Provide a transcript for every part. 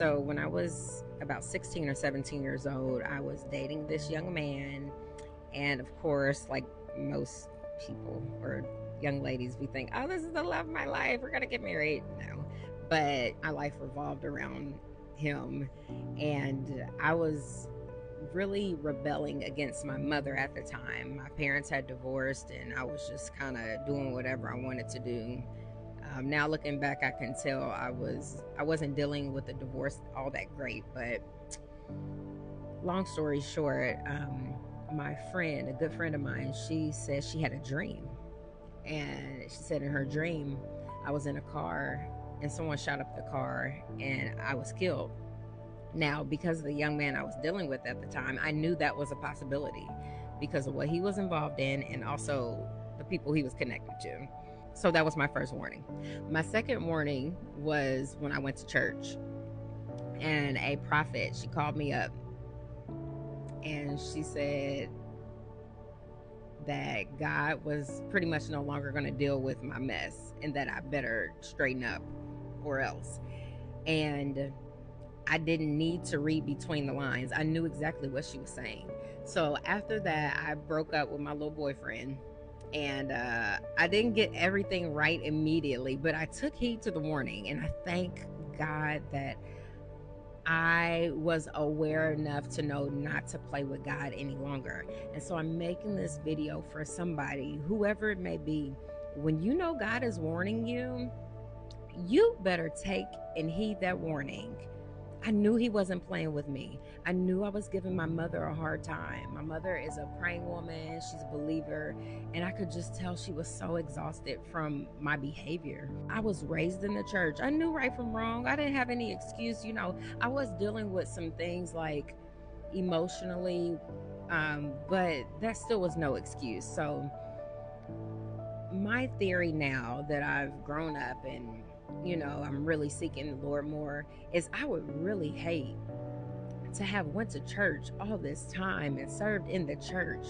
So when I was about 16 or 17 years old, I was dating this young man. And of course, like most people or young ladies, we think, oh, this is the love of my life. We're going to get married. No. But my life revolved around him. And I was really rebelling against my mother at the time. My parents had divorced, and I was just kind of doing whatever I wanted to do. Now looking back, I can tell I wasn't dealing with the divorce all that great. But long story short, my friend, a good friend of mine, she said she had a dream, and she said in her dream, I was in a car and someone shot up the car and I was killed. Now, because of the young man I was dealing with at the time, I knew that was a possibility because of what he was involved in and also the people he was connected to. So that was my first warning. My second warning was when I went to church, and a prophet, she called me up and she said that God was pretty much no longer going to deal with my mess and that I better straighten up or else. And I didn't need to read between the lines. I knew exactly what she was saying. So after that, I broke up with my little boyfriend, and I didn't get everything right immediately, but I took heed to the warning, and I thank God that I was aware enough to know not to play with God any longer. And so I'm making this video for somebody, whoever it may be. When you know God is warning you, you better take and heed that warning. I knew he wasn't playing with me. I knew I was giving my mother a hard time. My mother is a praying woman, she's a believer, and I could just tell she was so exhausted from my behavior. I was raised in the church. I knew right from wrong. I didn't have any excuse. I was dealing with some things like emotionally, but that still was no excuse. So my theory now that I've grown up and I'm really seeking the Lord more is I would really hate to have went to church all this time and served in the church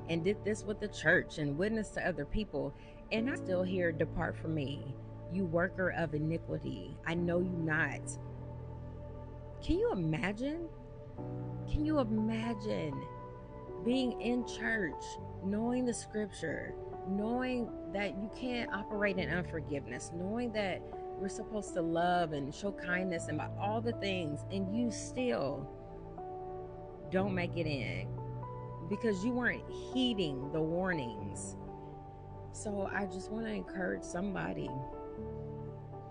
and did this with the church and witnessed to other people, and I still hear, depart from me, you worker of iniquity, I know you not. Can you imagine? Can you imagine being in church, knowing the scripture, knowing that you can't operate in unforgiveness, knowing that we're supposed to love and show kindness and about all the things, and you still don't make it in because you weren't heeding the warnings? So I just want to encourage somebody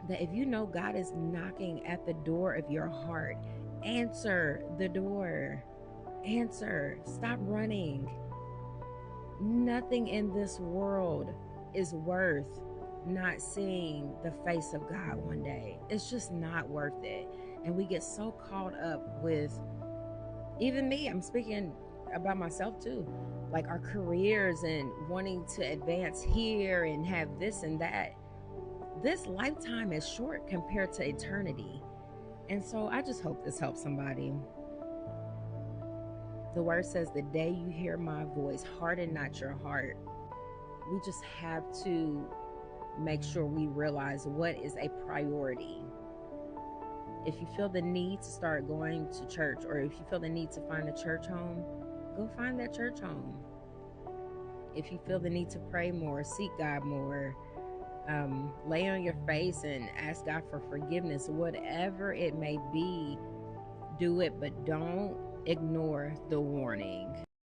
that if you know God is knocking at the door of your heart, answer the door. Answer. Stop running. Nothing in this world is worth not seeing the face of God one day. It's just not worth it. And we get so caught up with, even me, I'm speaking about myself too, like our careers and wanting to advance here and have this and that. This lifetime is short compared to eternity. And so I just hope this helps somebody. The word says, the day you hear my voice, harden not your heart. We just have to make sure we realize what is a priority. If you feel the need to start going to church, or if you feel the need to find a church home, go find that church home. If you feel the need to pray more, seek God more, lay on your face and ask God for forgiveness, whatever it may be, do it, but don't ignore the warning.